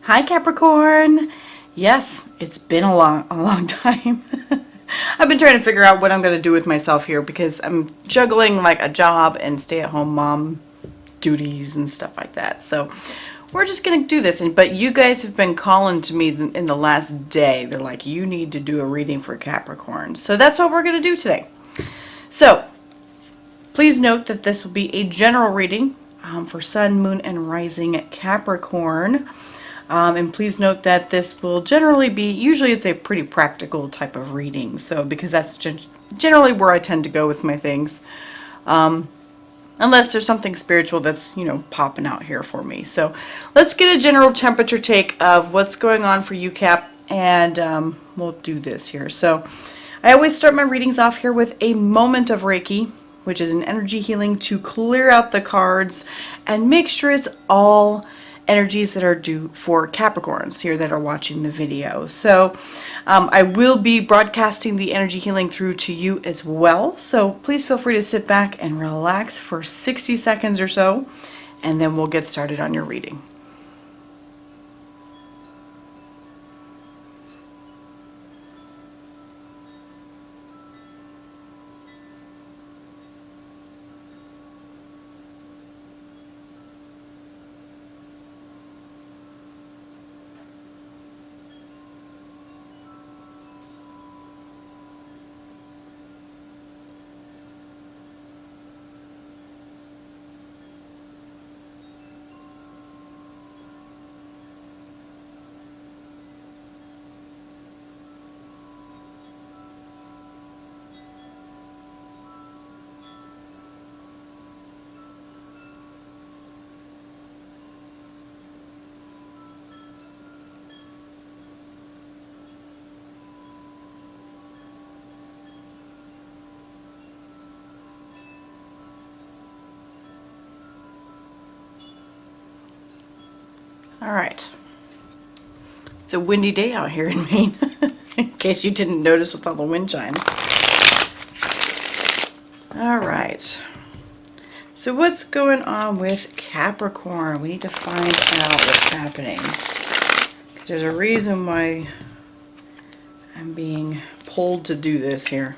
Hi Capricorn! Yes, it's been a long time. I've been trying to figure out what I'm going to do with myself here because I'm juggling like a job and stay-at-home mom duties and stuff like that. So we're just going to do this. But you guys have been calling to me in the last day. They're like, you need to do a reading for Capricorn. So that's what we're going to do today. So please note that this will be a general reading for Sun, Moon, and Rising at Capricorn. And please note that this will generally be, usually it's a pretty practical type of reading. So because that's generally where I tend to go with my things. Unless there's something spiritual that's, popping out here for me. So let's get a general temperature take of what's going on for you, Cap. And we'll do this here. So I always start my readings off here with a moment of Reiki, which is an energy healing to clear out the cards and make sure it's all energies that are due for Capricorns here that are watching the video. So I will be broadcasting the energy healing through to you as well. So please feel free to sit back and relax for 60 seconds or so, and then we'll get started on your reading. All right. It's a windy day out here in Maine, in case you didn't notice with all the wind chimes. All right. So what's going on with Capricorn? We need to find out what's happening. Because there's a reason why I'm being pulled to do this here.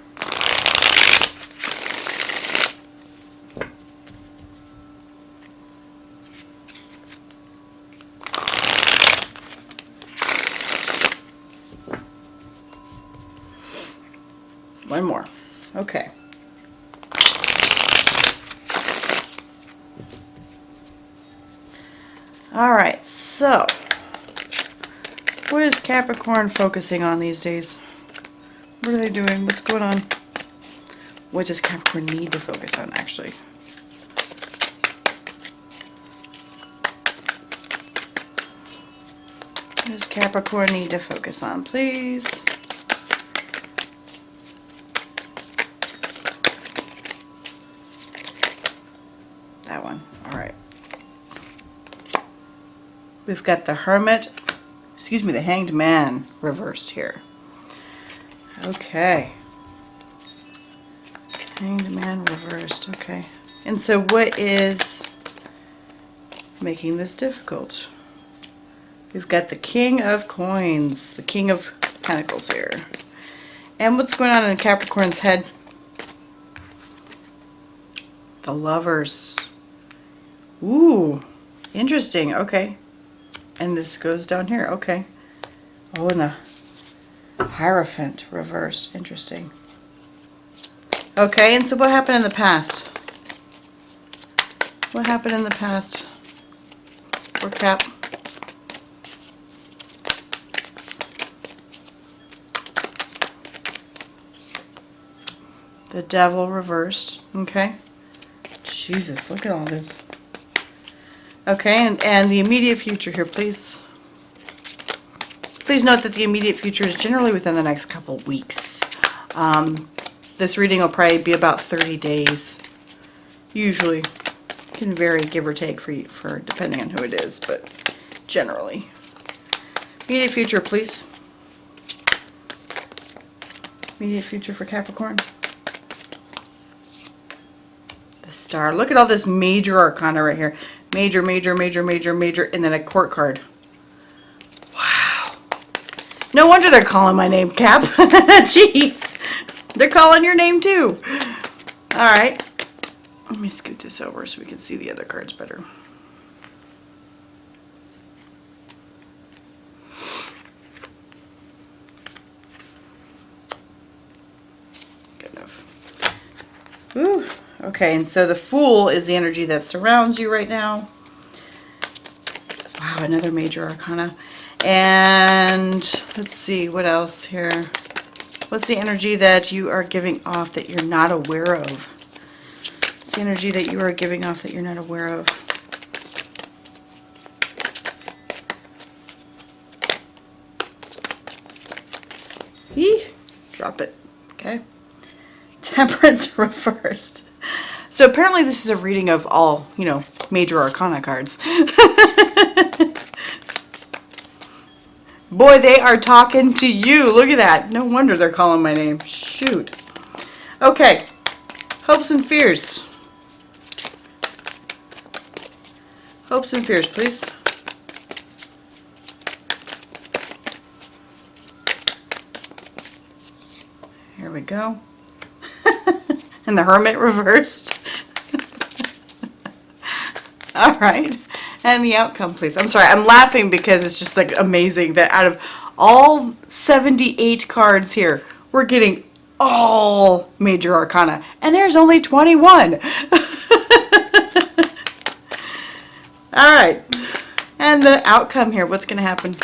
One more. Okay. All right, so what is Capricorn focusing on these days? What are they doing? What's going on? What does Capricorn need to focus on, actually? What does Capricorn need to focus on, please? That one. All right. We've got the Hermit, the Hanged Man reversed here. Okay. Hanged Man reversed, okay. And so what is making this difficult? We've got the King of Coins, the King of Pentacles here. And what's going on in Capricorn's head? The Lovers. Ooh, interesting, okay. And this goes down here, okay. Oh, and the Hierophant reversed, interesting. Okay, and so what happened in the past? What happened in the past for Cap? The Devil reversed, okay. Jesus, look at all this. Okay, and the immediate future here, please. Please note that the immediate future is generally within the next couple of weeks. This reading will probably be about 30 days. Usually. Can vary, give or take, for depending on who it is, but generally. Immediate future, please. Immediate future for Capricorn. The Star. Look at all this major arcana right here. Major, major, major, major, major, and then a court card. No wonder they're calling my name, Cap. Jeez. They're calling your name too. All right. Let me scoot this over so we can see the other cards better. Good enough. Ooh. Okay, and so the Fool is the energy that surrounds you right now. Wow, another major arcana. And let's see, what else here? What's the energy that you are giving off that you're not aware of? What's the energy that you are giving off that you're not aware of? Eee, drop it. Okay. Temperance reversed. So apparently this is a reading of all, you know, major arcana cards. Boy, they are talking to you. Look at that. No wonder they're calling my name. Shoot. Okay. Hopes and fears. Hopes and fears, please. Here we go. And the Hermit reversed. All right. And the outcome, please. I'm sorry. I'm laughing because it's just like amazing that out of all 78 cards here, we're getting all major arcana. And there's only 21. All right. And the outcome here. What's going to happen?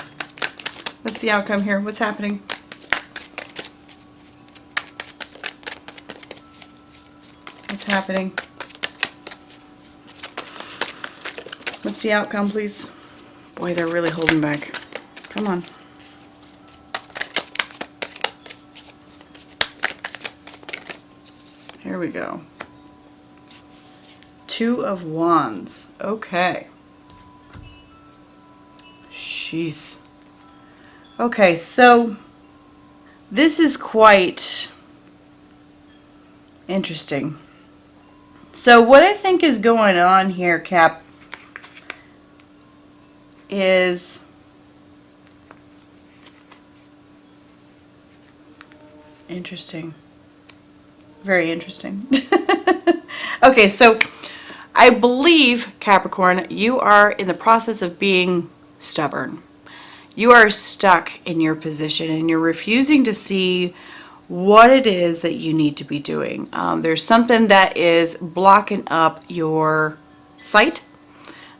What's the outcome here? What's happening? What's happening? What's the outcome, please? Boy, they're really holding back. Come on. Here we go. Two of Wands. Okay. Jeez. Okay, so this is quite interesting. So what I think is going on here, Cap, is interesting. Very interesting. Okay, so I believe, Capricorn, you are in the process of being stubborn. You are stuck in your position and you're refusing to see what it is that you need to be doing. There's something that is blocking up your sight,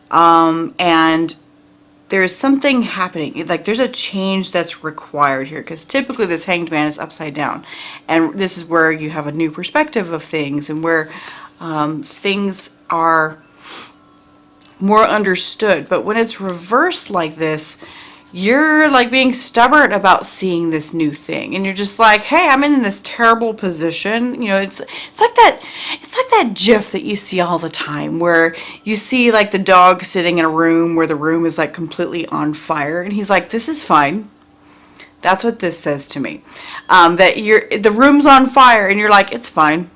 and there's something happening. Like there's a change that's required here, because typically this Hanged Man is upside down, and this is where you have a new perspective of things and where things are more understood. But when it's reversed like this, you're like being stubborn about seeing this new thing, and you're just like, hey, I'm in this terrible position. You know, it's like that GIF that you see all the time where you see like the dog sitting in a room where the room is like completely on fire, and he's like, this is fine. That's what this says to me. That the room's on fire, and you're like, it's fine.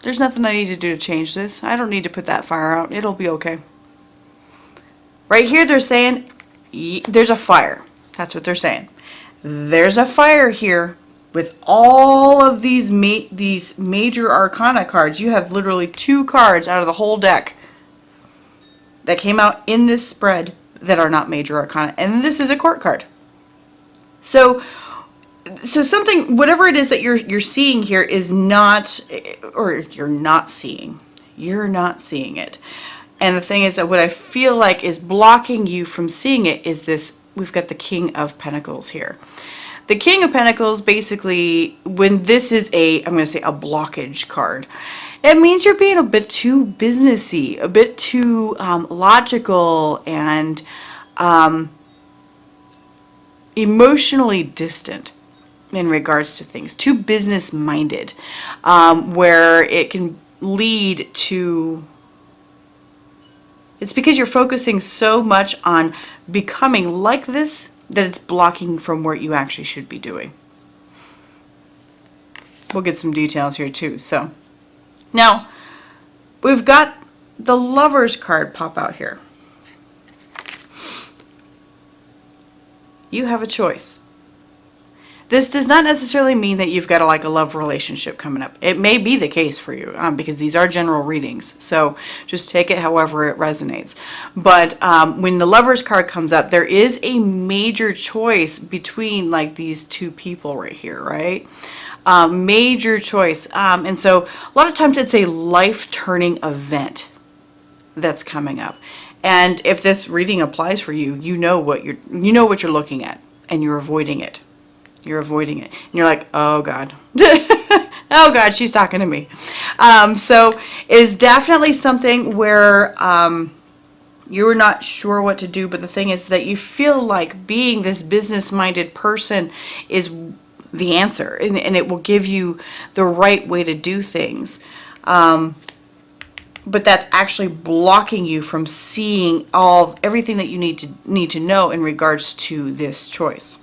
There's nothing I need to do to change this. I don't need to put that fire out. It'll be okay. Right here, they're saying there's a fire. That's what they're saying. There's a fire here with all of these major arcana cards. You have literally 2 cards out of the whole deck that came out in this spread that are not major arcana, and this is a court card. So something, whatever it is that you're seeing here is not, or you're not seeing it. And the thing is that what I feel like is blocking you from seeing it is this. We've got the King of Pentacles here. The King of Pentacles, basically, when this is I'm going to say a blockage card, it means you're being a bit too businessy, a bit too logical and emotionally distant in regards to things, too business-minded, where it can lead to... It's because you're focusing so much on becoming like this that it's blocking from what you actually should be doing. We'll get some details here too. So now we've got the Lovers card pop out here. You have a choice. This does not necessarily mean that you've got a love relationship coming up. It may be the case for you because these are general readings. So just take it however it resonates. But when the Lover's card comes up, there is a major choice between like these two people right here, right? Major choice. And so a lot of times it's a life-turning event that's coming up. And if this reading applies for you, you know what you're looking at, and you're avoiding it. You're avoiding it. And you're like, oh God. Oh God, she's talking to me. So it's definitely something where you're not sure what to do, but the thing is that you feel like being this business-minded person is the answer, and it will give you the right way to do things. But that's actually blocking you from seeing everything that you need to know in regards to this choice.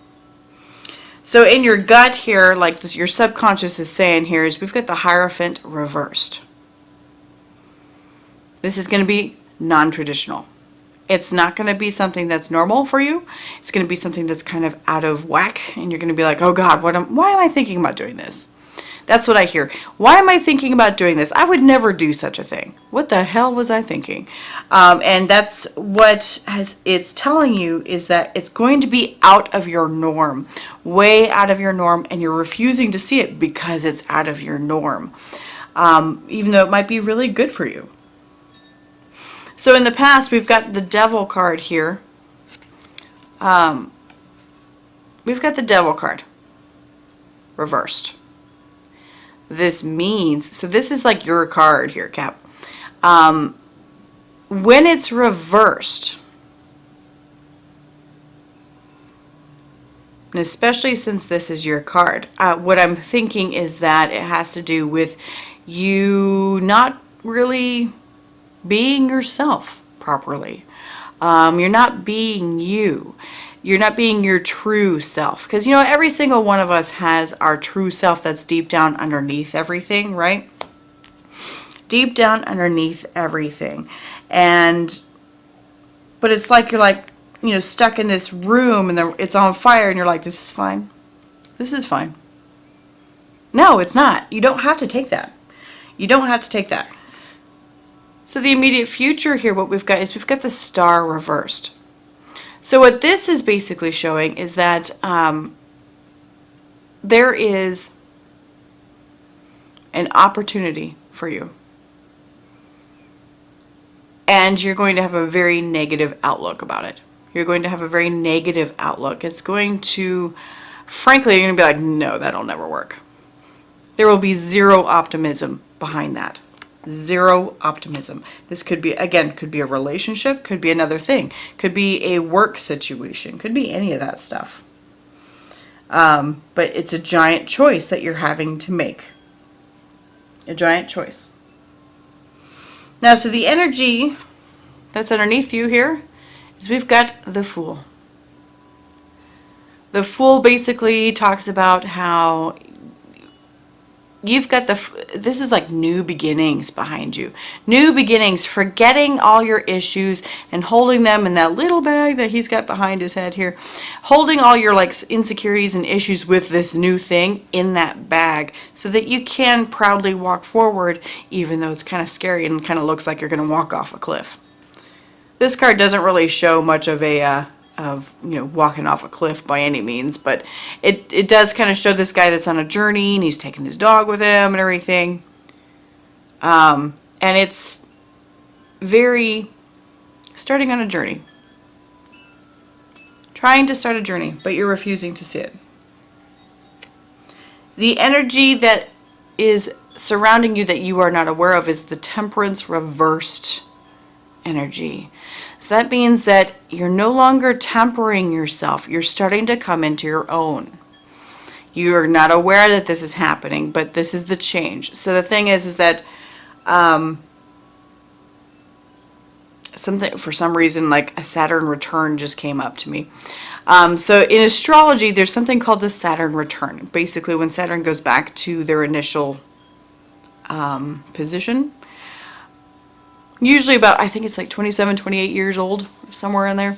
So in your gut here, like this, your subconscious is saying here, is we've got the Hierophant reversed. This is going to be non-traditional. It's not going to be something that's normal for you. It's going to be something that's kind of out of whack, and you're going to be like, oh God, why am I thinking about doing this? That's what I hear. Why am I thinking about doing this? I would never do such a thing. What the hell was I thinking? And that's what it's telling you, is that it's going to be out of your norm, way out of your norm, and you're refusing to see it because it's out of your norm, even though it might be really good for you. So in the past, we've got the Devil card here. We've got the Devil card reversed. This means, so this is like your card here, Cap. When it's reversed, and especially since this is your card, what I'm thinking is that it has to do with you not really being yourself properly. You're not being you. You're not being your true self. Because, you know, every single one of us has our true self that's deep down underneath everything, right? Deep down underneath everything. But it's like you're like, you know, stuck in this room and it's on fire and you're like, this is fine. This is fine. No, it's not. You don't have to take that. You don't have to take that. So the immediate future here, what we've got is we've got the Star reversed. So what this is basically showing is that there is an opportunity for you. And you're going to have a very negative outlook about it. You're going to have a very negative outlook. It's going to, frankly, you're going to be like, no, that'll never work. There will be zero optimism behind that. Zero optimism. This could be, again, could be a relationship, could be another thing, could be a work situation, could be any of that stuff. But it's a giant choice that you're having to make. A giant choice. Now, so the energy that's underneath you here is we've got the Fool. The Fool basically talks about how you've got this is like new beginnings behind you. New beginnings, forgetting all your issues and holding them in that little bag that he's got behind his head here. Holding all your like insecurities and issues with this new thing in that bag so that you can proudly walk forward even though it's kind of scary and kind of looks like you're going to walk off a cliff. This card doesn't really show much of a walking off a cliff by any means, but it does kind of show this guy that's on a journey and he's taking his dog with him and everything. And it's very starting on a journey. Trying to start a journey, but you're refusing to see it. The energy that is surrounding you that you are not aware of is the Temperance reversed energy. So that means that you're no longer tempering yourself. You're starting to come into your own. You are not aware that this is happening, but this is the change. So the thing is that something, for some reason, like a Saturn return just came up to me. So in astrology, there's something called the Saturn return. Basically, when Saturn goes back to their initial position, usually about, I think it's like 27, 28 years old, somewhere in there.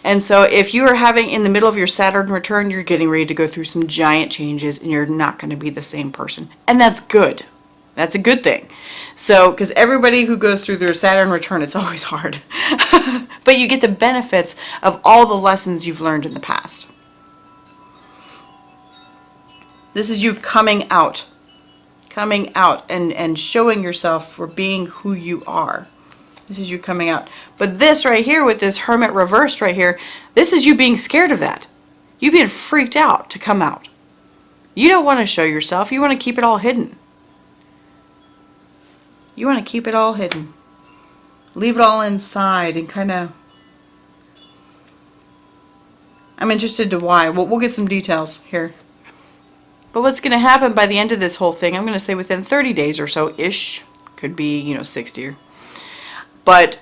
And so if you are having in the middle of your Saturn return, you're getting ready to go through some giant changes and you're not going to be the same person. And that's good. That's a good thing. So, because everybody who goes through their Saturn return, it's always hard. But you get the benefits of all the lessons you've learned in the past. This is you coming out and showing yourself for being who you are. This is you coming out. But this right here with this Hermit reversed right here, this is you being scared of that. You being freaked out to come out. You don't want to show yourself. You want to keep it all hidden. You want to keep it all hidden. Leave it all inside and kind of... I'm interested to why. We'll get some details here. But what's going to happen by the end of this whole thing, I'm going to say within 30 days or so-ish. Could be, 60. But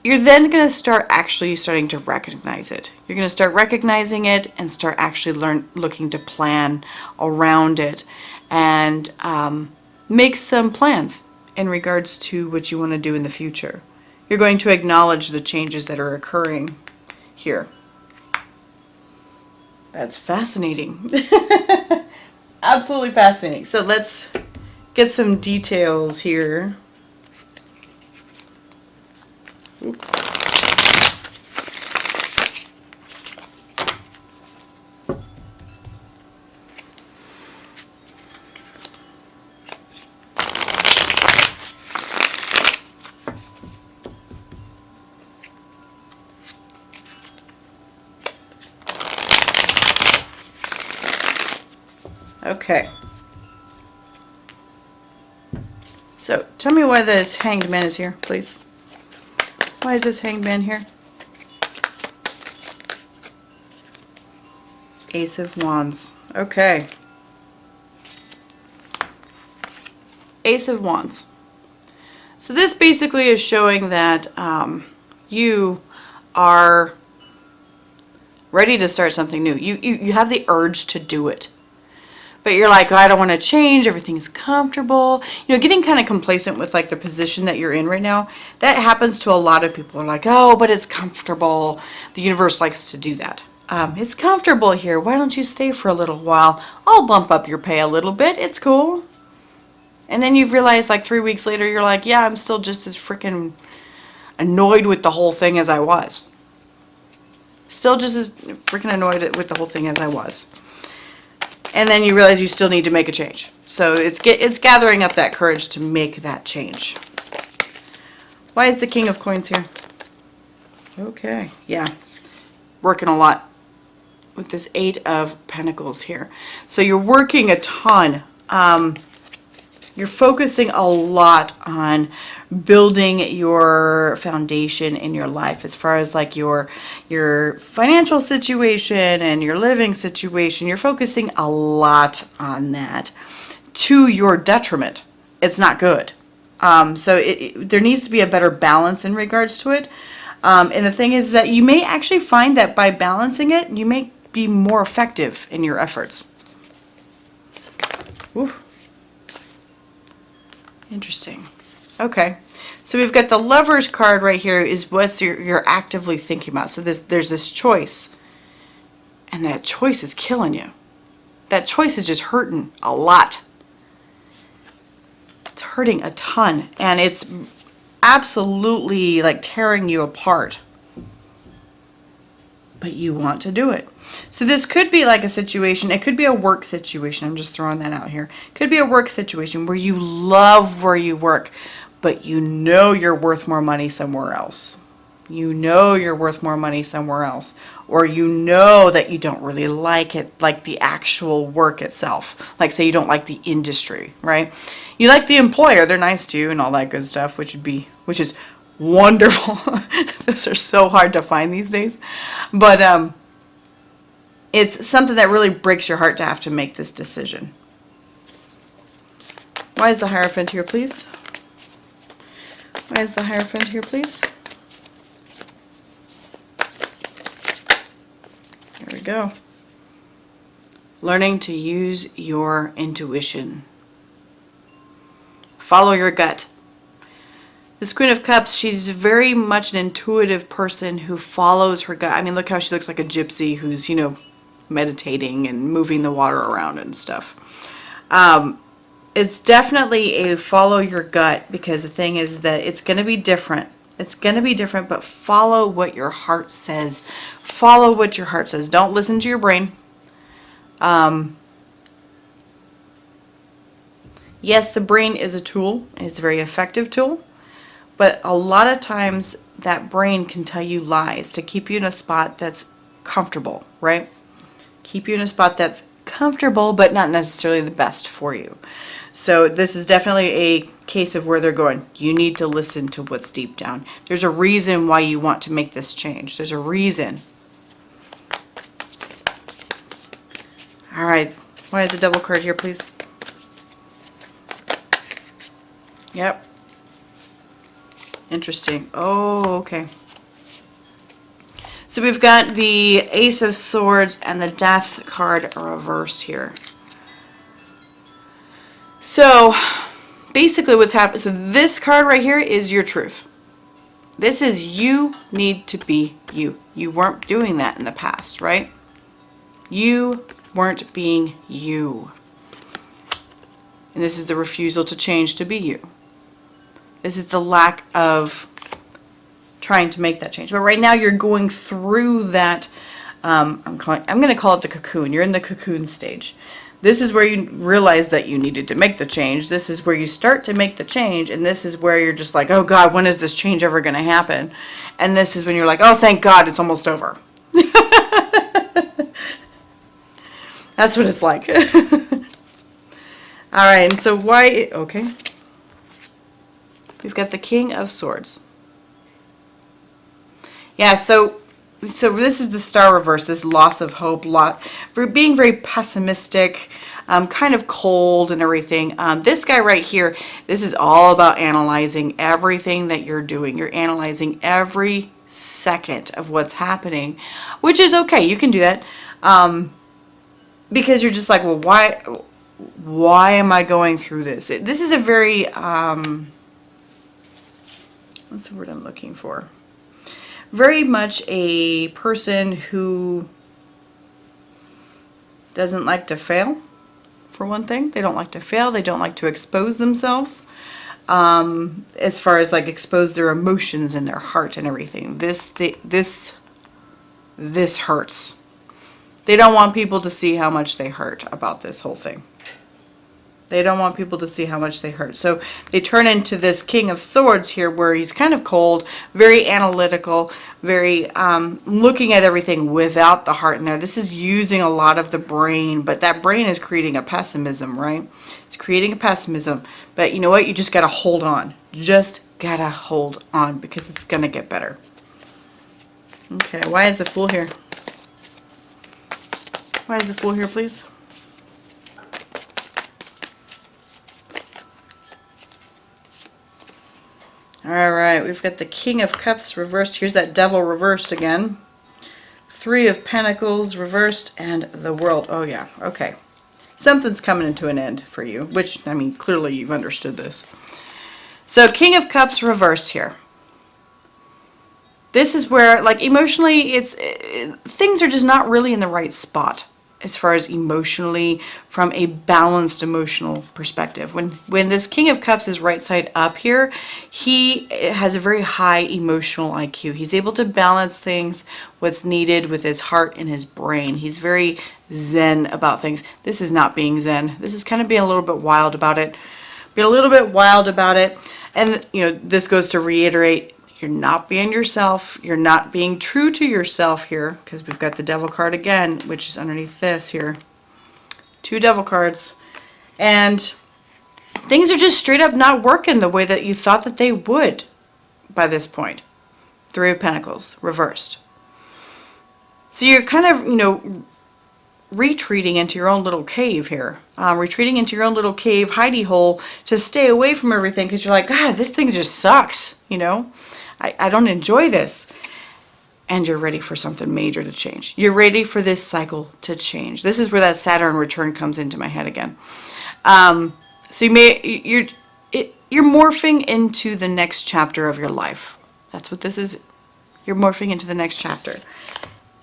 you're then going to start starting to recognize it. You're going to start recognizing it and start actually looking to plan around it and make some plans in regards to what you want to do in the future. You're going to acknowledge the changes that are occurring here. That's fascinating. Absolutely fascinating. So let's get some details here. Okay. So, tell me why this Hanged Man is here, please. Why is this Hanged Man here? Ace of Wands. Okay. Ace of Wands. So this basically is showing that you are ready to start something new. You have the urge to do it. But you're like, oh, I don't want to change. Everything's comfortable. Getting kind of complacent with like the position that you're in right now. That happens to a lot of people. They're like, oh, but it's comfortable. The universe likes to do that. It's comfortable here. Why don't you stay for a little while? I'll bump up your pay a little bit. It's cool. And then you've realized like 3 weeks later, you're like, yeah, I'm still just as freaking annoyed with the whole thing as I was. Still just as freaking annoyed with the whole thing as I was. And then you realize you still need to make a change. So it's gathering up that courage to make that change. Why is the King of Coins here? Okay, yeah. Working a lot with this Eight of Pentacles here. So you're working a ton. You're focusing a lot on building your foundation in your life as far as like your financial situation and your living situation. You're focusing a lot on that to your detriment. It's not good. So there needs to be a better balance in regards to it. And the thing is that you may actually find that by balancing it, you may be more effective in your efforts. Ooh. Interesting. Okay. So we've got the Lover's card right here is what you're actively thinking about. So there's this choice. And that choice is killing you. That choice is just hurting a lot. It's hurting a ton. And it's absolutely like tearing you apart. But you want to do it. So this could be like a situation, it could be a work situation, I'm just throwing that out here. It could be a work situation where you love where you work, but you know you're worth more money somewhere else. You know you're worth more money somewhere else. Or you know that you don't really like it, like the actual work itself. Like say you don't like the industry, right? You like the employer, they're nice to you and all that good stuff, which is wonderful. Those are so hard to find these days. But it's something that really breaks your heart to have to make this decision. Why is the Hierophant here, please? Why is the Hierophant here, please? There we go. Learning to use your intuition. Follow your gut. This Queen of Cups, she's very much an intuitive person who follows her gut. I mean, look how she looks like a gypsy who's, you know, meditating and moving the water around and stuff. It's definitely a follow your gut, because the thing is that it's going to be different. It's going to be different, but follow what your heart says. Follow what your heart says. Don't listen to your brain. Yes, the brain is a tool, and it's a very effective tool, but a lot of times that brain can tell you lies to keep you in a spot that's comfortable, right? Keep you in a spot that's comfortable, but not necessarily the best for you. So this is definitely a case of where they're going, you need to listen to what's deep down. There's a reason why you want to make this change. There's a reason. All right, why is the Devil card here, please? Yep. Interesting. Oh, okay. So we've got the Ace of Swords and the Death card reversed here. So basically what's happened, so this card right here is your truth. This is you need to be you. You weren't doing that in the past, right? You weren't being you. And this is the refusal to change to be you. This is the lack of trying to make that change. But right now you're going through that, I'm going to call it the cocoon. You're in the cocoon stage. This is where you realize that you needed to make the change. This is where you start to make the change. And this is where you're just like, oh God, when is this change ever going to happen? And this is when you're like, oh, thank God, it's almost over. That's what it's like. All right, and so why, okay. We've got the King of Swords. Yeah, so this is the Star reverse, this loss of hope, for being very pessimistic, kind of cold and everything. This guy right here, this is all about analyzing everything that you're doing. You're analyzing every second of what's happening, which is okay. You can do that because you're just like, well, why am I going through this? This is a very, what's the word I'm looking for? Very much a person who doesn't like to fail, for one thing. They don't like to fail. They don't like to expose themselves. As far as like expose their emotions and their heart and everything. This hurts. They don't want people to see how much they hurt about this whole thing. They don't want people to see how much they hurt. So they turn into this King of Swords here where he's kind of cold, very analytical, very looking at everything without the heart in there. This is using a lot of the brain, but that brain is creating a pessimism, right? It's creating a pessimism. But you know what? You just got to hold on. Just got to hold on because it's going to get better. Okay, why is the Fool here? Why is the Fool here, please? Alright, we've got the King of Cups reversed. Here's that Devil reversed again. Three of Pentacles reversed and the World. Oh yeah, okay. Something's coming into an end for you, which, I mean, clearly you've understood this. So King of Cups reversed here. This is where, like, emotionally, things are just not really in the right spot as far as emotionally, from a balanced emotional perspective. When this King of Cups is right side up here, he has a very high emotional IQ. He's able to balance things, what's needed with his heart and his brain. He's very zen about things. This is not being zen. This is kind of being a little bit wild about it. Being a little bit wild about it. And, you know, this goes to reiterate, you're not being yourself. You're not being true to yourself here, because we've got the Devil card again, which is underneath this here. Two Devil cards. And things are just straight up not working the way that you thought that they would by this point. Three of Pentacles, reversed. So you're kind of, you know, retreating into your own little cave here. Retreating into your own little cave, hidey hole, to stay away from everything, because you're like, God, this thing just sucks, you know? I don't enjoy this. And you're ready for something major to change. You're ready for this cycle to change. This is where that Saturn return comes into my head again. So you're morphing into the next chapter of your life. That's what this is. You're morphing into the next chapter.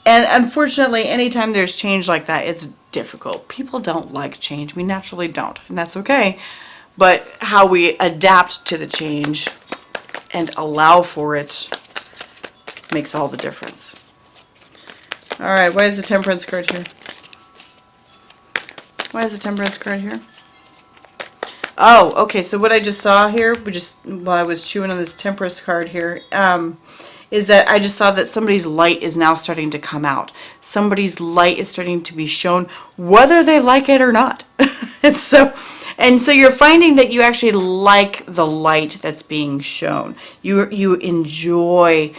And unfortunately, anytime there's change like that, it's difficult. People don't like change. We naturally don't, and that's okay. But how we adapt to the change and allow for it makes all the difference. All right, why is the Temperance card here? Why is the Temperance card here? Oh, okay, so what I just saw here, while I was chewing on this Temperance card here, is that I just saw that somebody's light is now starting to come out. Somebody's light is starting to be shown, whether they like it or not. and so you're finding that you actually like the light that's being shown. You enjoy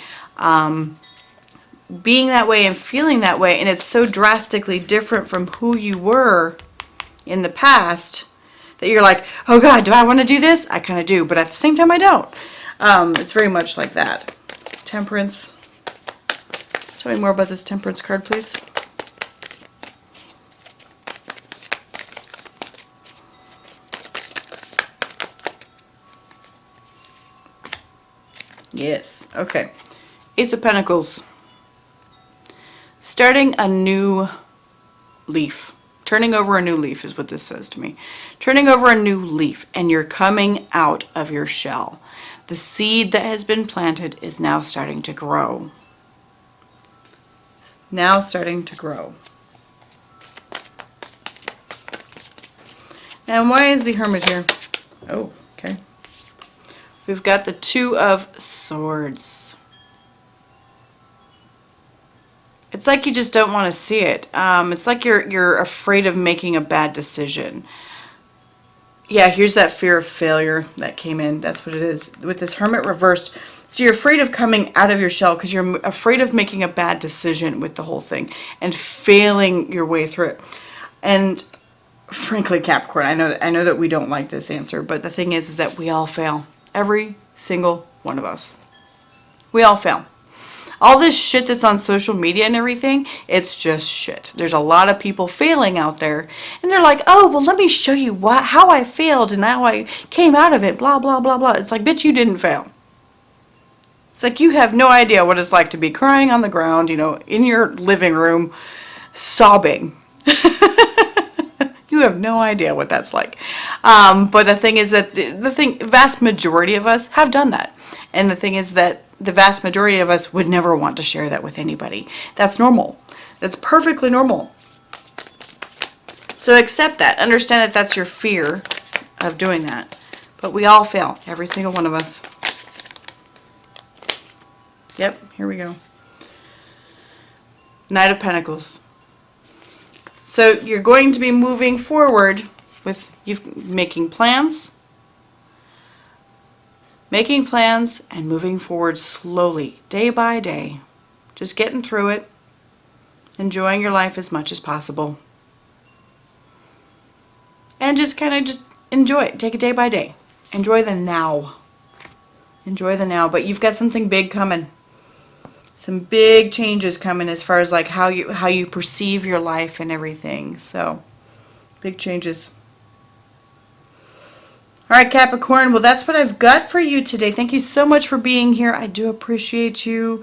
being that way and feeling that way, and it's so drastically different from who you were in the past that you're like, oh God, do I want to do this? I kind of do, but at the same time I don't. It's very much like that. Temperance. Tell me more about this Temperance card, please. Yes. Okay. Ace of Pentacles. Starting a new leaf. Turning over a new leaf is what this says to me. Turning over a new leaf, and you're coming out of your shell. The seed that has been planted is now starting to grow. Now starting to grow. And why is the Hermit here? Oh, okay. We've got the Two of Swords. It's like you just don't want to see it. It's like you're afraid of making a bad decision. Yeah, here's that fear of failure that came in. That's what it is. With this Hermit reversed. So you're afraid of coming out of your shell because you're afraid of making a bad decision with the whole thing and failing your way through it. And frankly, Capricorn, I know that we don't like this answer, but the thing is that we all fail. Every single one of us. We all fail. All this shit that's on social media and everything, it's just shit. There's a lot of people failing out there. And they're like, oh, well, let me show you how I failed and how I came out of it, blah, blah, blah, blah. It's like, bitch, you didn't fail. It's like you have no idea what it's like to be crying on the ground, in your living room, sobbing. You have no idea what that's like. But the thing is that vast majority of us have done that. And the thing is that the vast majority of us would never want to share that with anybody. That's normal. That's perfectly normal. So accept that. Understand that that's your fear of doing that. But we all fail. Every single one of us. Yep, here we go. Knight of Pentacles. So you're going to be moving forward with you making plans. Making plans and moving forward slowly, day by day. Just getting through it. Enjoying your life as much as possible. And just kind of enjoy it. Take it day by day. Enjoy the now. Enjoy the now. But you've got something big coming. Some big changes coming as far as like how you perceive your life and everything. So, big changes. All right, Capricorn. Well, that's what I've got for you today. Thank you so much for being here. I do appreciate you.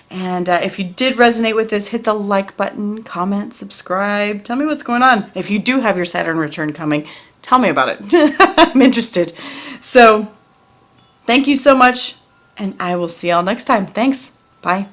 And if you did resonate with this, hit the like button, comment, subscribe. Tell me what's going on. If you do have your Saturn return coming, tell me about it. I'm interested. So, thank you so much. And I will see y'all next time. Thanks. Bye.